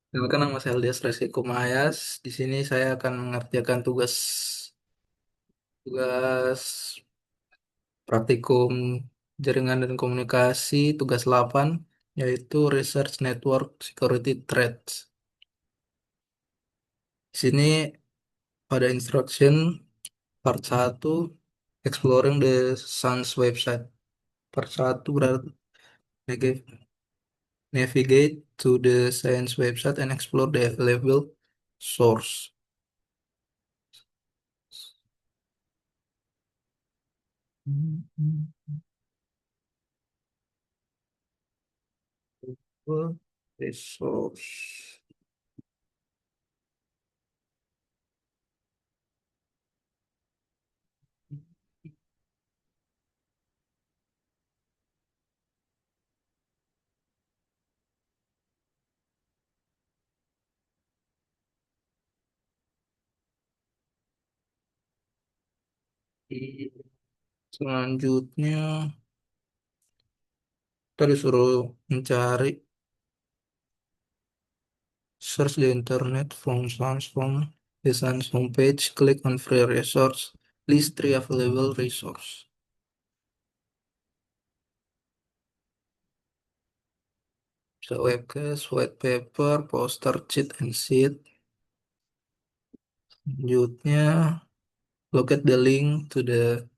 Perkenalkan nama saya Aldias Reski Mayas. Di sini saya akan mengerjakan tugas tugas praktikum jaringan dan komunikasi tugas 8 yaitu Research Network Security Threats. Di sini pada instruction part 1 Exploring the Sun's website. Part 1 berarti navigate to the science website and explore the available source. Resource. Selanjutnya, kita disuruh mencari search the internet from the Sans homepage, click on free resource, list three available resource. Bisa webcast, white paper, poster, cheat and sheet. Selanjutnya, locate the link to the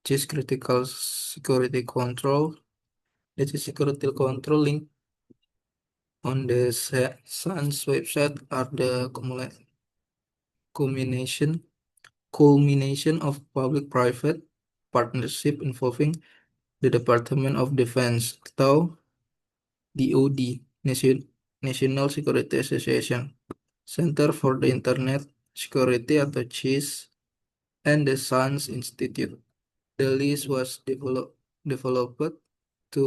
CIS Critical Security Control. The CIS Security Control link on the Sans website are the culmination culmination of public-private partnership involving the Department of Defense atau DoD, National Security Association, Center for the Internet Security atau CIS, and the SANS Institute. The list was developed to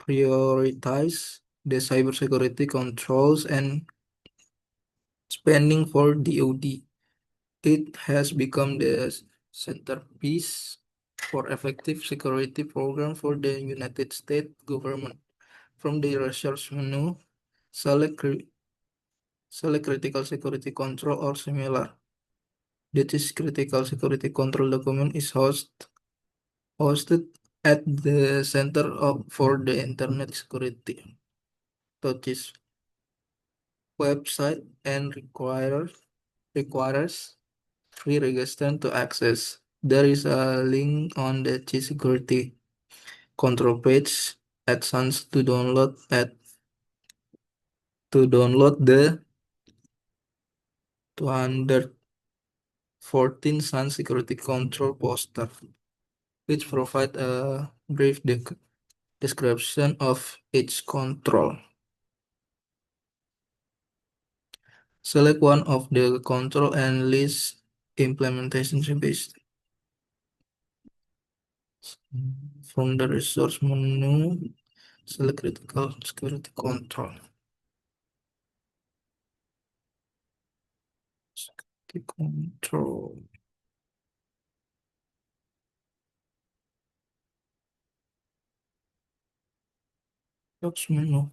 prioritize the cybersecurity controls and spending for DoD. It has become the centerpiece for effective security program for the United States government. From the resource menu, select, select critical security control or similar. This critical security control document is hosted at the Center for the Internet Security, TOCIS website and requires free registration to access. There is a link on the CIS security control page at Sans to download the 214 Sans security control poster, which provide a brief description of each control. Select one of the control and list implementation based. From the resource menu, select critical security control. Security control. Search menu.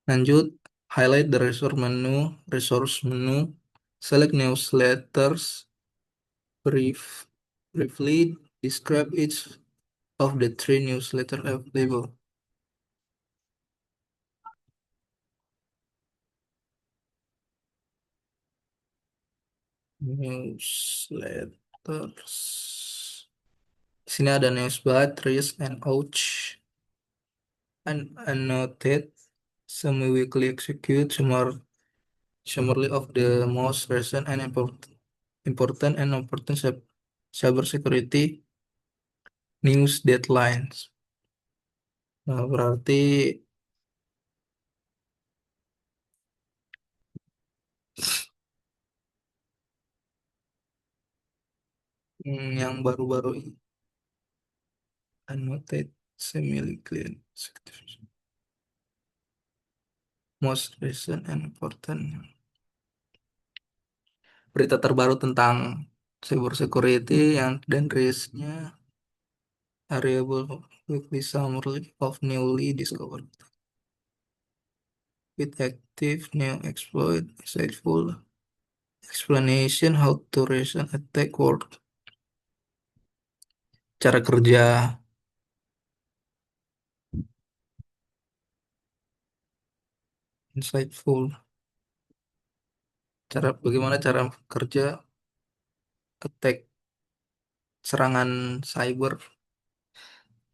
Lanjut, highlight the resource menu, select newsletters, briefly describe each of the three newsletters available. Newsletters. Di sini ada Newsbat, Risk, and Ouch. And annotate semi-weekly execute summary of the most recent and important cybersecurity news deadlines. Nah, berarti Yang baru-baru ini annotated semi-clean most recent and important berita terbaru tentang cyber security yang dan risknya variable weekly summary of newly discovered with active new exploit insightful explanation how to reason attack work cara kerja insightful bagaimana cara kerja attack serangan cyber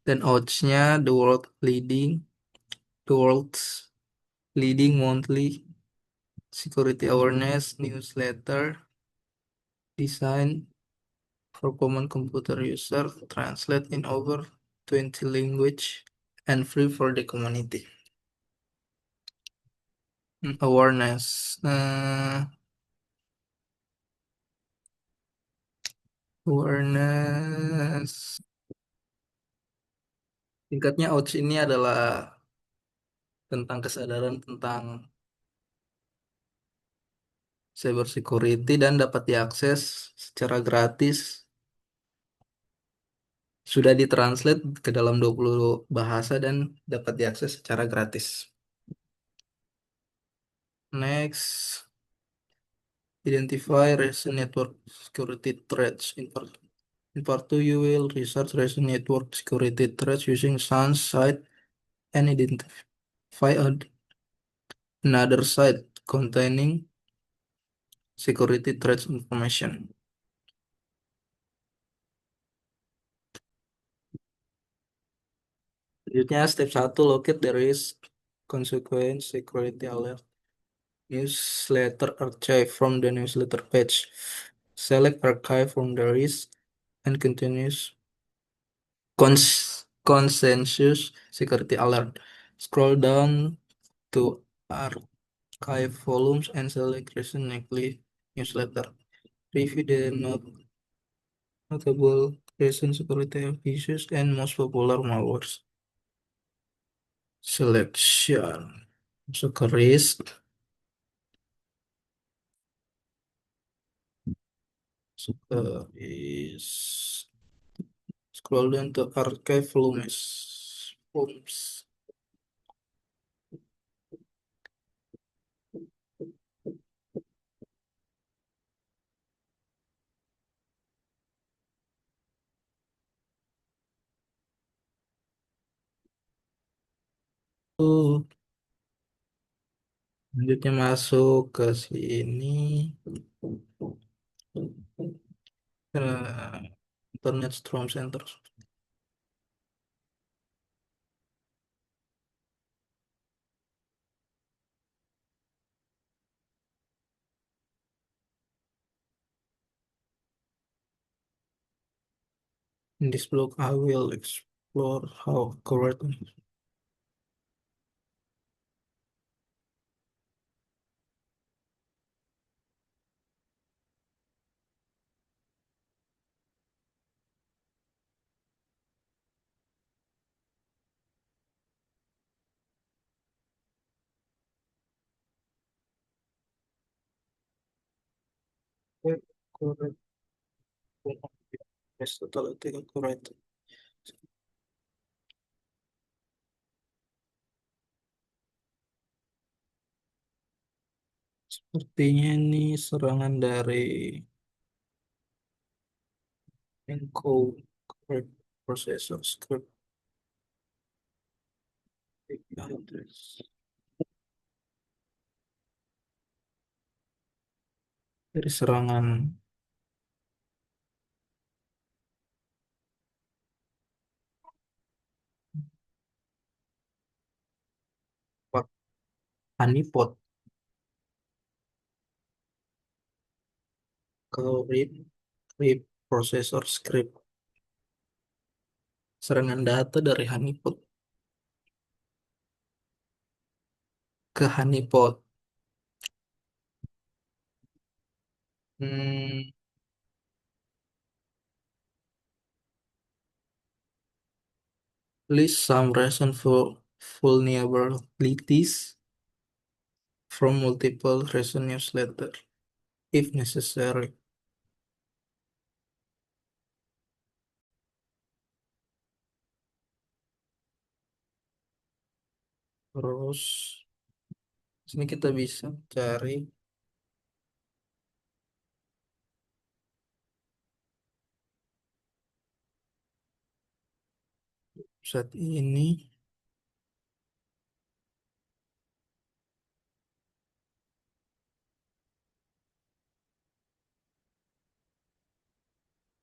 dan odds-nya the world's leading monthly security awareness newsletter designed for common computer user translate in over 20 language and free for the community. Awareness. Awareness. Singkatnya OUCH ini adalah tentang kesadaran tentang cyber security dan dapat diakses secara gratis. Sudah ditranslate ke dalam 20 bahasa dan dapat diakses secara gratis. Next, identify recent network security threats. In part 2, you will research recent network security threats using SANS site and identify another site containing security threats information. Selanjutnya, step 1, locate the risk consequence security alert. Newsletter archive from the newsletter page. Select archive from the risk and continuous consensus security alert. Scroll down to archive volumes and select recently newsletter. Review the notable recent security issues and most popular malwares. Selection. Masuk ke risk. Masuk ke risk. Scroll down to archive volumes. Volumes. Selanjutnya masuk ke sini. Internet Storm Center. In this blog, I will explore how correct correct is totally correct. Sepertinya ini serangan dari encode correct processor script address dari serangan honeypot ke RIP processor script serangan data dari honeypot ke honeypot. Hmm, List some reason for vulnerabilities from multiple recent newsletter, if necessary. Terus, sini kita bisa cari saat ini.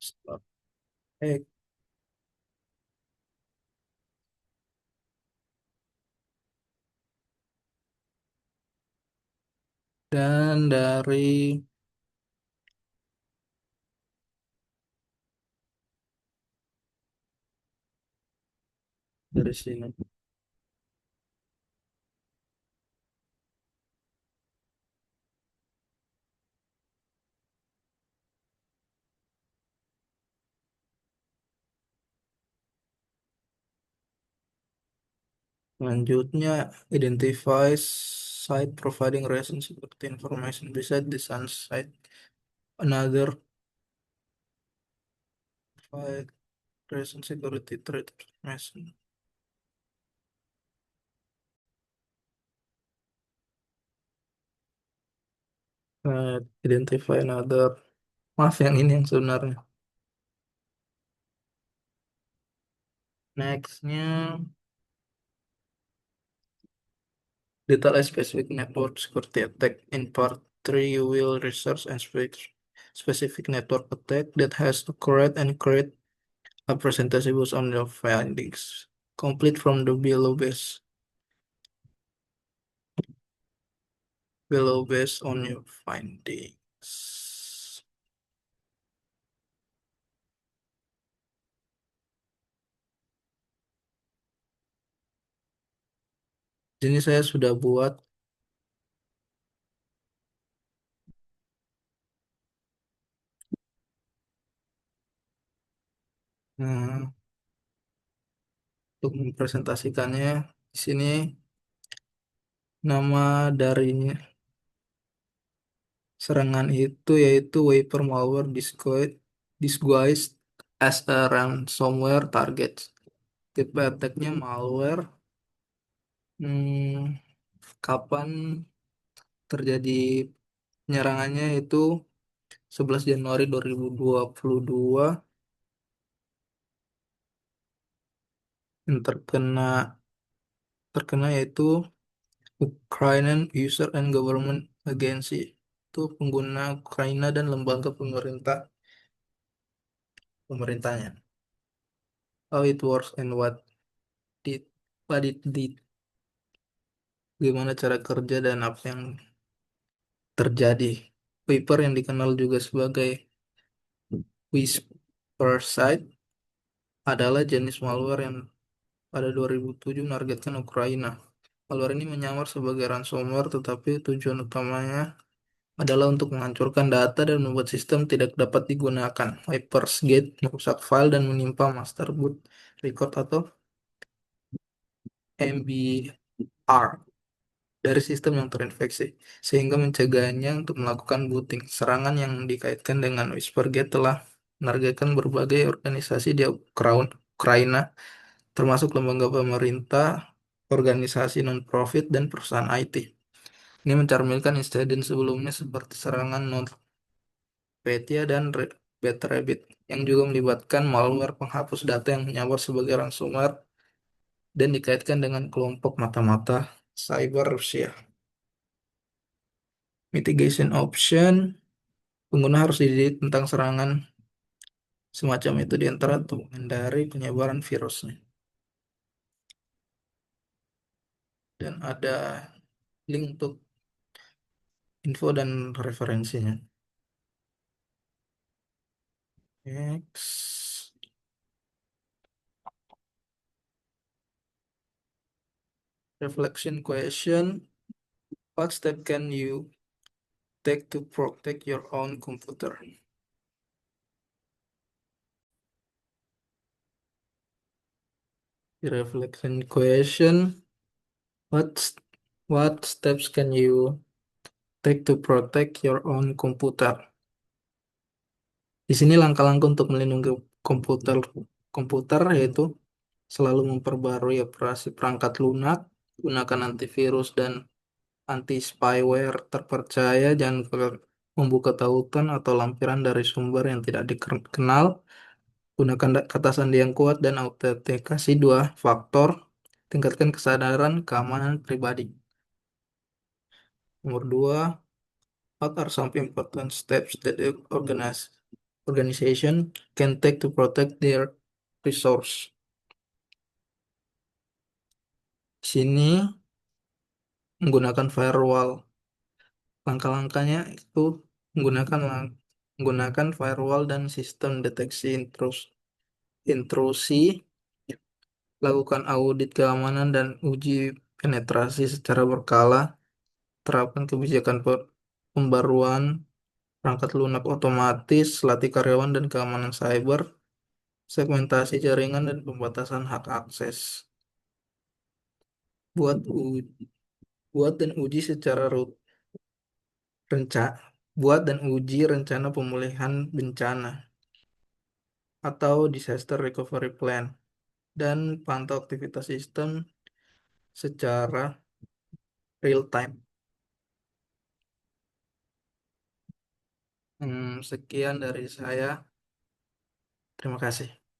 Start X. Dan dari sini. Selanjutnya, identify site providing reason seperti information beside the sun site. Another provide reason security threat information. Identify another. Maaf yang ini yang sebenarnya. Nextnya, detail a specific network security attack. In part 3, you will research and specific network attack that has occurred and create a presentation based on your findings. Complete from the below based on your findings. Ini saya sudah buat nah, untuk mempresentasikannya di sini nama dari serangan itu yaitu Wiper malware disguised as a ransomware target. Tipe attack-nya malware. Hmm, kapan terjadi penyerangannya itu 11 Januari 2022. Yang terkena yaitu Ukrainian User and Government Agency. Itu pengguna Ukraina dan lembaga pemerintahnya. How it works and did what it did. Gimana cara kerja dan apa yang terjadi. Wiper yang dikenal juga sebagai Whispersite adalah jenis malware yang pada 2007 menargetkan Ukraina. Malware ini menyamar sebagai ransomware, tetapi tujuan utamanya adalah untuk menghancurkan data dan membuat sistem tidak dapat digunakan. Hypersgate merusak file dan menimpa master boot record atau MBR dari sistem yang terinfeksi, sehingga mencegahnya untuk melakukan booting. Serangan yang dikaitkan dengan Whispergate telah menargetkan berbagai organisasi di Ukraina, termasuk lembaga pemerintah, organisasi non-profit, dan perusahaan IT. Ini mencerminkan insiden sebelumnya seperti serangan NotPetya dan Bad Rabbit, yang juga melibatkan malware penghapus data yang menyamar sebagai ransomware dan dikaitkan dengan kelompok mata-mata cyber Rusia. Mitigation option, pengguna harus dididik tentang serangan semacam itu di antara untuk menghindari penyebaran virusnya. Dan ada link untuk info dan referensinya. Next. Reflection question. What step can you take to protect your own computer? The reflection question, what, what steps can you take to protect your own computer? Di sini langkah-langkah untuk melindungi komputer komputer yaitu selalu memperbarui operasi perangkat lunak, gunakan antivirus dan anti-spyware terpercaya, jangan membuka tautan atau lampiran dari sumber yang tidak dikenal, gunakan kata sandi yang kuat dan autentikasi dua faktor, tingkatkan kesadaran keamanan pribadi. Nomor dua, what are some important steps that the organization can take to protect their resource? Di sini menggunakan firewall. Langkah-langkahnya itu menggunakan firewall dan sistem deteksi intrusi, lakukan audit keamanan dan uji penetrasi secara berkala, terapkan kebijakan pembaruan perangkat lunak otomatis, latih karyawan dan keamanan cyber, segmentasi jaringan dan pembatasan hak akses. Buat buat dan uji secara renca buat dan uji rencana pemulihan bencana atau disaster recovery plan, dan pantau aktivitas sistem secara real time. Sekian dari saya. Terima kasih.